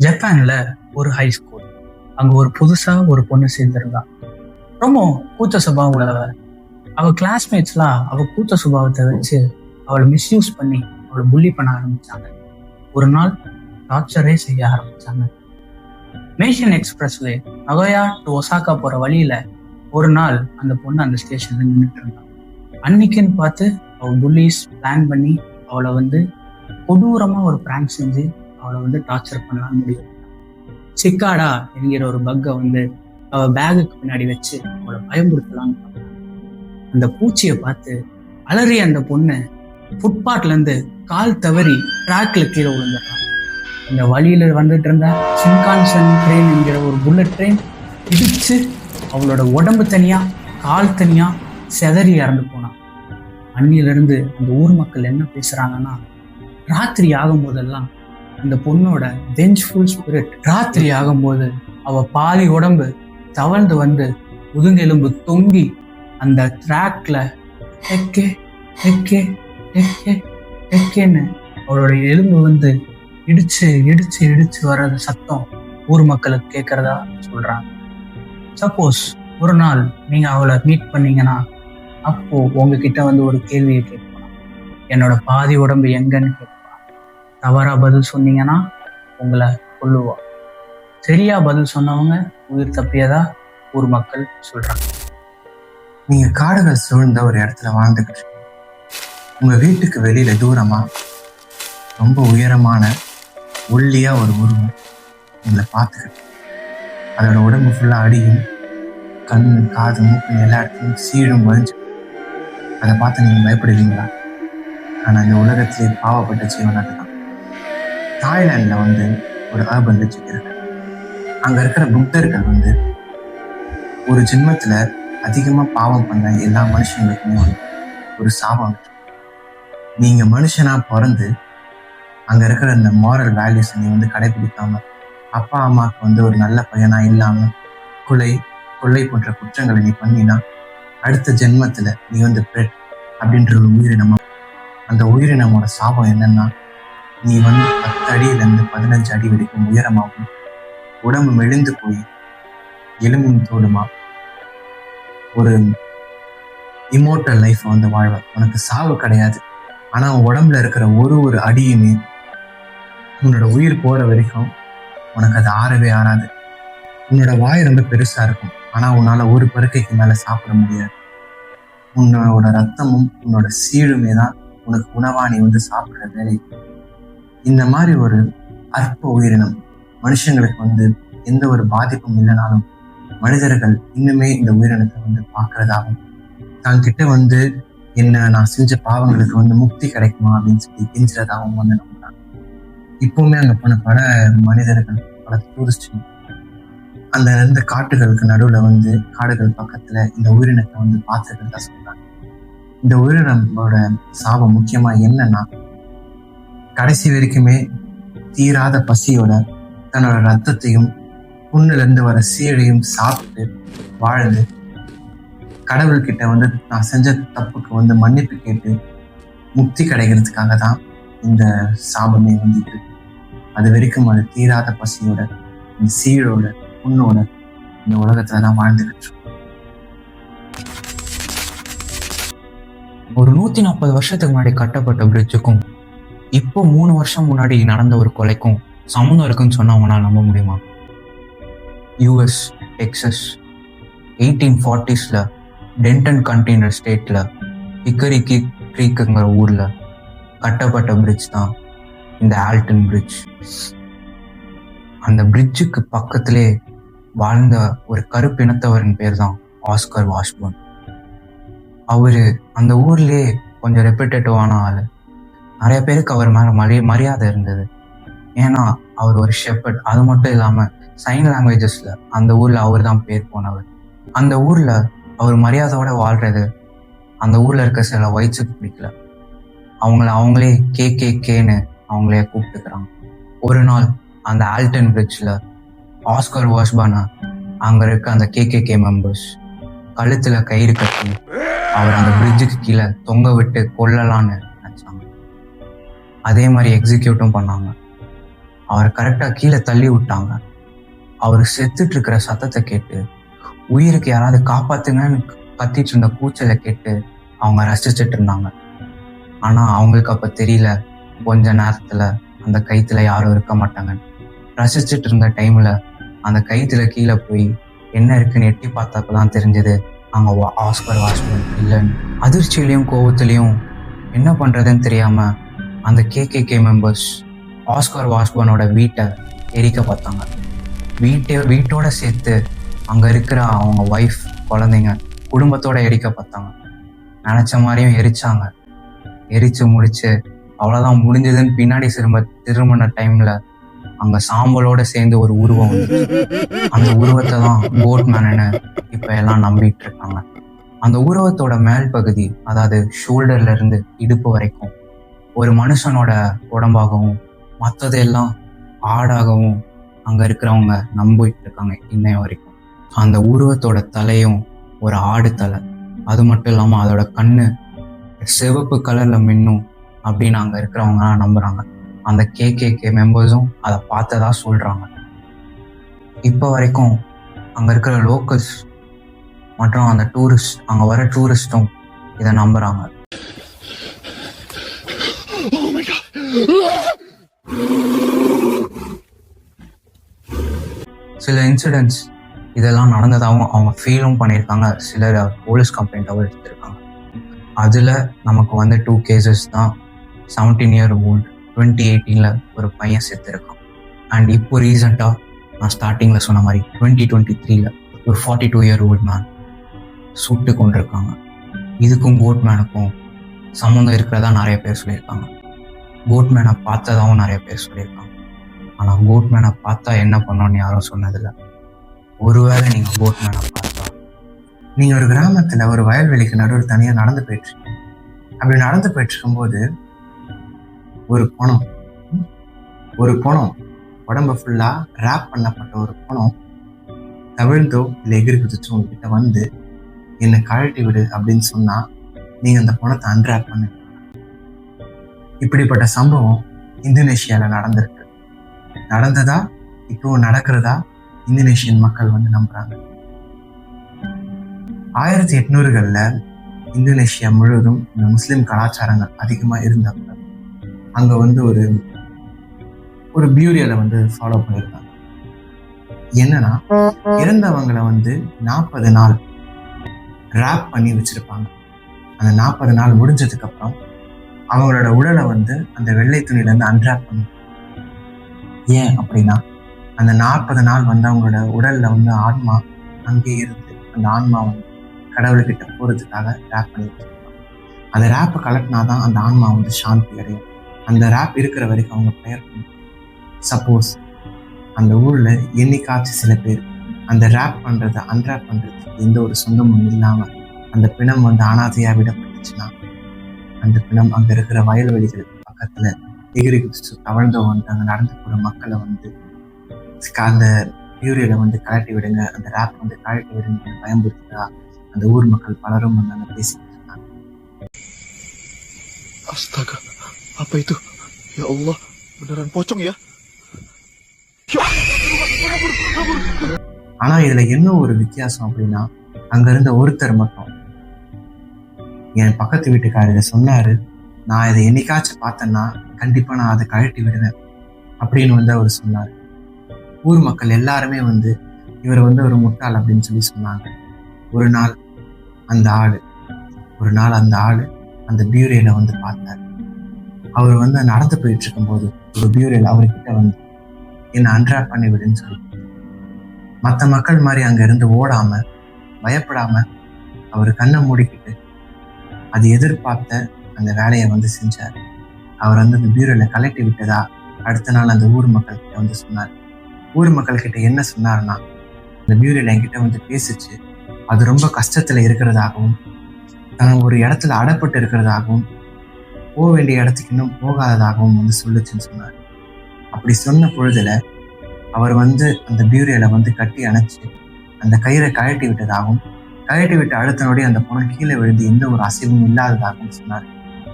ஜப்பான்ல ஒரு high school. அங்க ஒரு புதுசா ஒரு பொண்ணு சேர்ந்திருந்தா. ரொம்ப கூச்ச சுபாவம் உள்ளவ. அவ கிளாஸ்மேட்ஸ்லாம் அவ கூச்ச சுபாவத்தை வச்சு அவளை மிஸ்யூஸ் பண்ணி அவளை புள்ளி பண்ண ஆரம்பிச்சாங்க. ஒரு நாள் டார்ச்சரே செய்ய ஆரம்பிச்சாங்க. மேஷன் எக்ஸ்பிரஸ்வே நகோயா டு ஒசாக்கா போற வழியில ஒரு நாள் அந்த பொண்ணு அந்த ஸ்டேஷன்ல நின்றுட்டு இருந்தா. அன்னைக்குன்னு பார்த்து அவ புல்லிஸ் பிளான் பண்ணி அவளை கொடூரமா ஒரு பிராங்க் செஞ்சு அவளை டார்ச்சர் பண்ணலான்னு முடியும். சிக்காடா என்கிற ஒரு பக்கை அவ பேகுக்கு பின்னாடி வச்சு அவளை பயன்படுத்தலான்னு பார்த்தாங்க. அந்த பூச்சியை பார்த்து அலறிய அந்த பொண்ணு ஃபுட்பாத்ல இருந்து கால் தவறி ட்ராக்ல கீழே விழுந்துடுறான். இந்த வழியில வந்துட்டு இருந்த ஷின்கான்சன் ட்ரெயின் என்கிற ஒரு புல்லட் ட்ரெயின் இடிச்சு அவளோட உடம்பு தனியா கால் தனியா செதறி இறந்து போனான். அன்னிலிருந்து அந்த ஊர் மக்கள் என்ன பேசுறாங்கன்னா, ராத்திரி ஆகும் போதெல்லாம் அந்த பொண்ணோட வெஞ்ச்ஃபுல் ஸ்பிரிட் ராத்திரி ஆகும்போது அவ பாதி உடம்பு தவழ்ந்து முதுங்கெலும்பு தொங்கி அந்த ட்ராக்ல டெக்கே டெக்கே டெக்கே டெக்கேன்னு அவளோட எலும்பு இடிச்சு இடிச்சு இடிச்சு வர்றது சத்தம் ஊர் மக்களுக்கு கேட்கறதா சொல்றாங்க. சப்போஸ் ஒரு நாள் நீங்க அவளை மீட் பண்ணீங்கன்னா அப்போ உங்ககிட்ட ஒரு கேள்வியை கேட்பான். என்னோட பாதி உடம்பு எங்கன்னு கேட்பான். தவறா பதில் சொன்னீங்கன்னா உங்களை கொல்லுவா. சரியா பதில் சொன்னவங்க உயிர் தப்பியதா ஊர் மக்கள் சொல்றாங்க. நீங்க காடுகள் சூழ்ந்த ஒரு இடத்துல வாழ்ந்துக்கிட்டு உங்க வீட்டுக்கு வெளியில தூரமா ரொம்ப உயரமான ஒல்லியா ஒரு உருவம் உங்களை பார்த்துக்கிட்டு அதோட உடம்பு ஃபுல்லா அடியும் கண்ணு காது மூக்கு எல்லா இடத்துலையும் சீழும் வழிஞ்சு அதை பார்த்து நீங்க பயப்படுவீங்களா? ஆனா இந்த உலகத்திலே பாவப்பட்ட ஜீவன் அதுதான். தாய்லாந்துல ஒரு அர்பன் டிஸ்ட்ரிக்ட் இருக்கு. அங்க இருக்கிற புத்தர்கள் ஒரு ஜென்மத்துல அதிகமா பாவம் பண்ண எல்லா மனுஷங்களுக்குமே ஒரு சாபம். நீங்க மனுஷனா பிறந்து அங்க இருக்கிற இந்த மாரல் வேல்யூஸ் நீ கடைபிடிக்காம அப்பா அம்மாவுக்கு ஒரு நல்ல பையனா இல்லாம கொள்ளை போன்ற குற்றங்களை நீ பண்ணினா அடுத்த ஜென்மத்துல நீ பெட் அப்படின்ற ஒரு உயிரினமா. அந்த உயிரினமோட சாபம் என்னன்னா, நீ 10 அடியிலிருந்து 15 அடி வரைக்கும் உயரமாகும், உடம்பு மெலிந்து போய் எலும்பும் தோடுமா ஒரு இமோர்டல் லைஃப் வாழ்வ. உனக்கு சாவு கிடையாது. ஆனா உன் உடம்புல இருக்கிற ஒரு அடியுமே உன்னோட உயிர் போற வரைக்கும் உனக்கு அது ஆறவே ஆறாது. உன்னோட வாய் ரொம்ப பெருசா இருக்கும். ஆனா உன்னால ஒரு பருக்கைக்கு மேல சாப்பிட முடியாது. உன்னோட ரத்தமும் உன்னோட சீழுமே தான் உனக்கு உணவா நீ சாப்பிடுற வேலை. இந்த மாதிரி ஒரு அற்ப உயிரினம் மனுஷங்களுக்கு எந்த ஒரு பாதிப்பும் இல்லைனாலும் மனிதர்கள் இன்னுமே இந்த உயிரினத்தை பார்க்கறதாகவும் தான்கிட்ட என்ன நான் செஞ்ச பாவங்களுக்கு முக்தி கிடைக்குமா அப்படின்னு சொல்லி கெஞ்சுறதாகவும் நம்புறாங்க. இப்பவுமே அங்க போன பல மனிதர்கள் பல டூரிஸ்ட் அந்த இருந்த காட்டுகளுக்கு நடுவுல காடுகள் பக்கத்துல இந்த உயிரினத்தை பார்த்துக்கிறதா சொல்றாங்க. இந்த உயிரினத்தோட சாபம் முக்கியமா என்னன்னா, கடைசி வரைக்குமே தீராத பசியோட தன்னோட ரத்தத்தையும் புண்ணுல இருந்து வர சீழையும் சாப்பிட்டு வாழ்ந்து கடவுள்கிட்ட நான் செஞ்ச தப்புக்கு மன்னிப்பு கேட்டு முக்தி கிடைக்கிறதுக்காக தான் இந்த சாபமே இருக்கு. அது வரைக்கும் அது தீராத பசியோட இந்த சீழோட புண்ணோட இந்த உலகத்துல தான் வாழ்ந்துகிட்டு இருக்கோம். ஒரு 140 வருஷத்துக்கு முன்னாடி கட்டப்பட்ட பிரிட்ஜுக்கும் இப்போ 3 வருஷம் முன்னாடி நடந்த ஒரு கொலைக்கும் சம்மந்தம் இருக்குன்னு சொன்னா அவங்களால நம்ப முடியுமா? யூஎஸ் டெக்சஸ் 1840s டென்டன் கண்டெய்னர் ஸ்டேட்ல ஹிக்கரி க்ரீக்குங்கிற ஊர்ல கட்டப்பட்ட பிரிட்ஜ் தான் இந்த ஆல்டன் பிரிட்ஜ். அந்த பிரிட்ஜுக்கு பக்கத்திலே வாழ்ந்த ஒரு கருப்பினத்தவரின் பேர் தான் ஆஸ்கர் வாஷ்பர்ன். அவரு அந்த ஊர்லயே கொஞ்சம் ரெப்யூட்டேட்டிவான ஆளு. நிறைய பேருக்கு அவர் மேல மரியாதை இருந்தது. ஏன்னா அவர் ஒரு ஷெப்பர்ட். அது மட்டும் இல்லாம சைன் லாங்குவேஜஸ்ல அந்த ஊர்ல அவர் தான் பேர் போனவர். அந்த ஊர்ல அவர் மரியாதையோட வாழ்றது அந்த ஊர்ல இருக்க சில ஒயிட்ஸுக்கு பிடிக்கல. அவங்களே கேன்னு அவங்களே கூப்பிட்டுக்கிறாங்க. ஒரு நாள் அந்த ஆல்டன் பிரிட்ஜ்ல ஆஸ்கர் வாஷ்பர்னை அங்க இருக்க அந்த கேகே மெம்பர்ஸ் கழுத்துல கயிறு கட்டி அவர் அந்த பிரிட்ஜுக்கு கீழே தொங்க விட்டு கொல்லலான்னு நினைச்சாங்க. அதே மாதிரி எக்ஸிக்யூட்டும் பண்ணாங்க. அவரை கரெக்டாக கீழே தள்ளி விட்டாங்க. அவர் செத்துட்டு இருக்கிற சத்தத்தை கேட்டு உயிருக்கு யாராவது காப்பாத்துங்கன்னு கத்திட்டு இருந்த கூச்சலை கேட்டு அவங்க ரசிச்சுட்டு இருந்தாங்க. ஆனா அவங்களுக்கு அப்ப தெரியல, கொஞ்ச நேரத்துல அந்த கயித்துல யாரும் இருக்க மாட்டாங்கன்னு. ரசிச்சுட்டு இருந்த டைம்ல அந்த கயித்துல கீழே போய் என்ன இருக்குன்னு எட்டி பார்த்தப்பதான் தெரிஞ்சது அங்க ஆஸ்கர் வாஷ்மேன் இல்லைன்னு. அதிர்ச்சியிலையும் கோவத்திலையும் என்ன பண்றதுன்னு தெரியாம அந்த கேகேகே மெம்பர்ஸ் ஆஸ்கர் வாஷ்பர்னோட வீட்டை எரிக்க பார்த்தாங்க. வீட்டோட சேர்த்து அங்க இருக்கிற அவங்க ஒய்ஃப், குழந்தைங்க, குடும்பத்தோட எரிக்க பார்த்தாங்க. நினைச்ச மாதிரியும் எரிச்சாங்க. எரிச்சு முடிச்சு அவ்வளவுதான் முடிஞ்சதுன்னு பின்னாடி திரும்பின டைம்ல அங்க சாம்பலோட சேர்ந்து ஒரு உருவம் வந்து, அந்த உருவத்தை தான் கோட்மேன்னு இப்ப எல்லாம் நம்பிட்டு இருக்காங்க. அந்த உருவத்தோட மேல் பகுதி, அதாவது ஷோல்டர்ல இருந்து இடுப்பு வரைக்கும் ஒரு மனுஷனோட உடம்பாகவும் மற்றதெல்லாம் ஆடாகவும் அங்க இருக்கிறவங்க நம்பிட்டு இருக்காங்க இன்னைய வரைக்கும். அந்த உருவத்தோட தலையும் ஒரு ஆடு தலை, அது மட்டும் இல்லாம அதோட கண்ணு சிவப்பு கலர்ல மின்னும் அப்படின்னு அங்க இருக்கிறவங்க நம்புறாங்க. அந்த கேகேகே மெம்பர்ஸும் அதை பார்த்ததா சொல்றாங்க. இப்போ வரைக்கும் அங்க இருக்கிற லோக்கல்ஸ் மற்றும் அந்த அங்க வர டூரிஸ்டும் இதை நம்புறாங்க. சில இன்சிடென்ட்ஸ் இதெல்லாம் நடந்ததாகவும் அவங்க ஃபீலும் பண்ணியிருக்காங்க. சிலர் போலீஸ் கம்ப்ளைண்ட்டாகவும் எடுத்திருக்காங்க. அதில் நமக்கு வந்த 2 கேசஸ் தான் 17 year old 2018 ஒரு பையன் செத்துருக்கான். அண்ட் இப்போ ரீசெண்டாக நான் ஸ்டார்டிங்கில் சொன்ன மாதிரி 2023 ஒரு 42 year old மேன் சுட்டு கொண்டிருக்காங்க. இதுக்கும் கோட்மேனுக்கும் சம்மந்தம் இருக்கிறதா நிறைய பேர் சொல்லியிருக்காங்க. கோட்மேனை பார்த்ததாகவும் நிறைய பேர் சொல்லியிருக்காங்க. ஆனால் கோட்மேனை பார்த்தா என்ன பண்ணோன்னு யாரும் சொன்னதில்லை. ஒருவேளை நீங்கள் கோட்மேனை பார்த்தா, நீங்கள் ஒரு கிராமத்தில் ஒரு வயல்வெளிக்கு நடுவில் தனியாக நடந்து போயிட்டுருக்கீங்க. அப்படி நடந்து போயிட்டு இருக்கும்போது ஒரு பணம் உடம்பு ஃபுல்லாக ரேப் பண்ணப்பட்ட ஒரு பணம் தவிழ்ந்தோ இல்லை எகிரி குதிச்சோ உங்ககிட்ட வந்து என்னை கழட்டி விடு அப்படின்னு சொன்னால் நீங்கள் அந்த பணத்தை அன்ரேப் பண்ணு. இப்படிப்பட்ட சம்பவம் இந்தோனேஷியாவில் நடந்ததா இப்போ நடக்கிறதா இந்தோனேஷியன் மக்கள் வந்து நம்புறாங்க. 1800களில் இந்தோனேஷியா முழுவதும் இந்த முஸ்லிம் கலாச்சாரங்கள் அதிகமாக இருந்தப்ப அங்கே வந்து ஒரு பியூரியலை வந்து ஃபாலோ பண்ணியிருக்காங்க. என்னன்னா, இறந்தவங்களை வந்து 40 நாள் ரேப் பண்ணி வச்சிருப்பாங்க. அந்த 40 நாள் முடிஞ்சதுக்கு அப்புறம் அவங்களோட உடலை வந்து அந்த வெள்ளை துணியிலேருந்து அன்ரேப் பண்ணும். ஏன் அப்படின்னா, அந்த 40 நாள் வந்து அவங்களோட உடல்ல வந்து ஆன்மா அங்கே இருந்து அந்த ஆன்மா வந்து கடவுள்கிட்ட போறதுக்காக ரேப் பண்ணி வச்சிருப்பாங்க. அந்த ரேப்பை கலட்டினாதான் அந்த ஆன்மா வந்து சாந்தி அடையும். அந்த ரேப் இருக்கிற வரைக்கும் அவங்க ப்ரேயர் பண்ணுவாங்க. சப்போஸ் அந்த ஊர்ல என்னைக்காச்சும் சில பேர் அந்த ரேப் பண்றதை அன்ரேப் பண்றதுக்கு எந்த ஒரு சொந்தமும் இல்லாம அந்த பிணம் வந்து அனாதையா விடப்பட்டுச்சுன்னா, அந்த பிணம் அங்க இருக்கிற வயல்வெளிகள் பக்கத்துல எகிரி குதிச்சு தவழ்ந்தோ வந்து அங்க நடந்து போற மக்களை வந்து அந்த பியூரியலை வந்து கழட்டி விடுங்க, அந்த ரேப் வந்து கழட்டி விடுங்க பயன்படுத்துறா அந்த ஊர் மக்கள் பலரும் வந்து அங்க பேசிட்டு இருக்காங்க. Astaga, apa itu? Ya Allah, beneran pocong ya? ஆனா இதுல என்ன ஒரு வித்தியாசம் அப்படின்னா, அங்க இருந்த ஒருத்தர் மட்டும், என் பக்கத்து வீட்டுக்காரர் இதை சொன்னாரு, நான் இதை என்னைக்காச்சும் பார்த்தேன்னா கண்டிப்பா நான் அதை கழட்டி விடுவேன் அப்படின்னு வந்து அவர் சொன்னார். ஊர் மக்கள் எல்லாருமே வந்து இவர் வந்து ஒரு முட்டாள் அப்படின்னு சொல்லி சொன்னாங்க. ஒரு நாள் அந்த ஆளு அந்த பியூரியலை வந்து பார்த்தார். அவர் வந்து நடந்து போயிட்டு இருக்கும்போது ஒரு பியூரியல் அவர்கிட்ட வந்து என்னை அன்ராப் பண்ணி விடுன்னு சொல்லி, மற்ற மக்கள் மாதிரி அங்க இருந்து ஓடாம பயப்படாம அவர் கண்ணை மூடிக்கிட்டு அது எதிர்பார்த்த அந்த வேலையை வந்து செஞ்சார். அவர் வந்து அந்த பியூரோல கலட்டி விட்டதா அடுத்த நாள் அந்த ஊர் மக்கள் கிட்ட வந்து சொன்னார். ஊர் மக்கள் கிட்ட என்ன சொன்னார்னா, அந்த பியூரோல என்கிட்ட வந்து பேசிச்சு, அது ரொம்ப கஷ்டத்துல இருக்கிறதாகவும் தான் ஒரு இடத்துல அடப்பட்டு இருக்கிறதாகவும் போக வேண்டிய இடத்துக்கு இன்னும் போகாததாகவும் வந்து சொல்லுச்சுன்னு சொன்னார். அப்படி சொன்ன பொழுதுல அவர் வந்து அந்த பியூரோல வந்து கட்டி அணைச்சு அந்த கயிறை கழட்டி விட்டதாகவும், கழட்டி விட்டு அடுத்த நொடி அந்த பணம் கீழே விழுந்து எந்த ஒரு அசைவும் இல்லாததாகவும் சொன்னார்.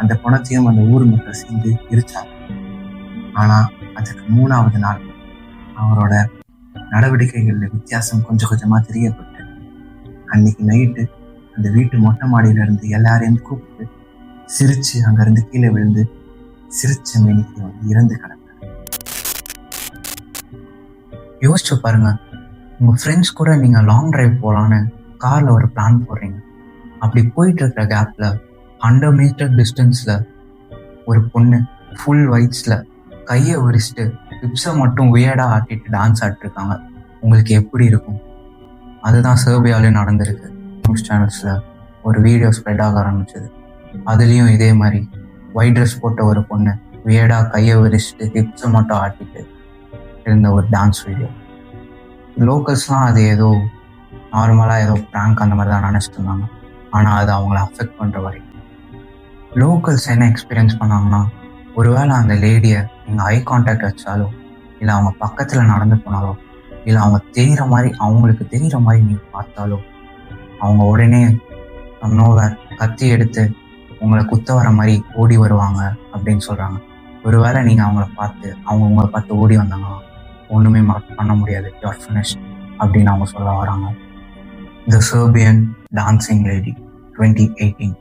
அந்த பணத்தையும் அந்த ஊர் மக்கள் சேர்ந்து பிரிச்சாங்க. ஆனா அதுக்கு 3வது நாள் அவரோட நடவடிக்கைகளில் வித்தியாசம் கொஞ்சம் கொஞ்சமாக தெரியப்பட்டு அன்னைக்கு நைட்டு அந்த வீட்டு மொட்டை மாடியில இருந்து எல்லாரையும் கூப்பிட்டு சிரிச்சு அங்கிருந்து கீழே விழுந்து சிரிச்ச மேனிக்கு வந்து இறந்து கிடந்தார். யோசிச்சு பாருங்க, உங்க ஃப்ரெண்ட்ஸ் கூட நீங்க லாங் டிரைவ் போகலான்னு கார்ல ஒரு பிளான் போடுறீங்க. அப்படி போயிட்டு இருக்கிற கேப்ல 100 மீட்டர் டிஸ்டன்ஸ்ல ஒரு பொண்ணு ஃபுல் ஒயிட்ஸ்ல கையை விரிச்சிட்டு ஹிப்ஸை மட்டும் வியர்டா ஆட்டிட்டு டான்ஸ் ஆடிட்டுருக்காங்க. உங்களுக்கு எப்படி இருக்கும்? அதுதான் சர்பியாலே நடந்திருக்கு. நியூஸ் சேனல்ஸ்ல ஒரு வீடியோ ஸ்ப்ரெட் ஆக ஆரம்பிச்சது. அதுலேயும் இதே மாதிரி ஒயிட் ட்ரெஸ் போட்ட ஒரு பொண்ணு வியர்டா கையை விரிச்சிட்டு ஹிப்ஸை மட்டும் ஆட்டிட்டு இருந்த ஒரு டான்ஸ் வீடியோ. லோக்கல்ஸ்லாம் அது ஏதோ நார்மலாக ஏதோ ப்ராங்க் அந்த மாதிரி தான் நினச்சிட்டு இருந்தாங்க. ஆனால் அது அவங்கள அஃபெக்ட் பண்ணுற வரைக்கும் லோக்கல்ஸ் என்ன எக்ஸ்பீரியன்ஸ் பண்ணாங்கன்னா, ஒருவேளை அந்த லேடியை நீங்கள் ஐ கான்டாக்ட் வச்சாலோ, இல்லை அவங்க பக்கத்தில் நடந்து போனாலோ, இல்லை அவங்க தெரிகிற மாதிரி அவங்களுக்கு தெரிகிற மாதிரி நீங்கள் பார்த்தாலோ, அவங்க உடனே கத்தி எடுத்து உங்களை குத்த வர மாதிரி ஓடி வருவாங்க அப்படின்னு சொல்கிறாங்க. ஒருவேளை நீங்கள் அவங்கள பார்த்து அவங்க உங்களை பார்த்து ஓடி வந்தாங்கன்னா ஒன்றுமே பண்ண முடியாது, யூஆர் ஃபினிஷ்ட் அப்படின்னு அவங்க சொல்ல வராங்க. த சர்பியன் டான்சிங் லேடி 2018.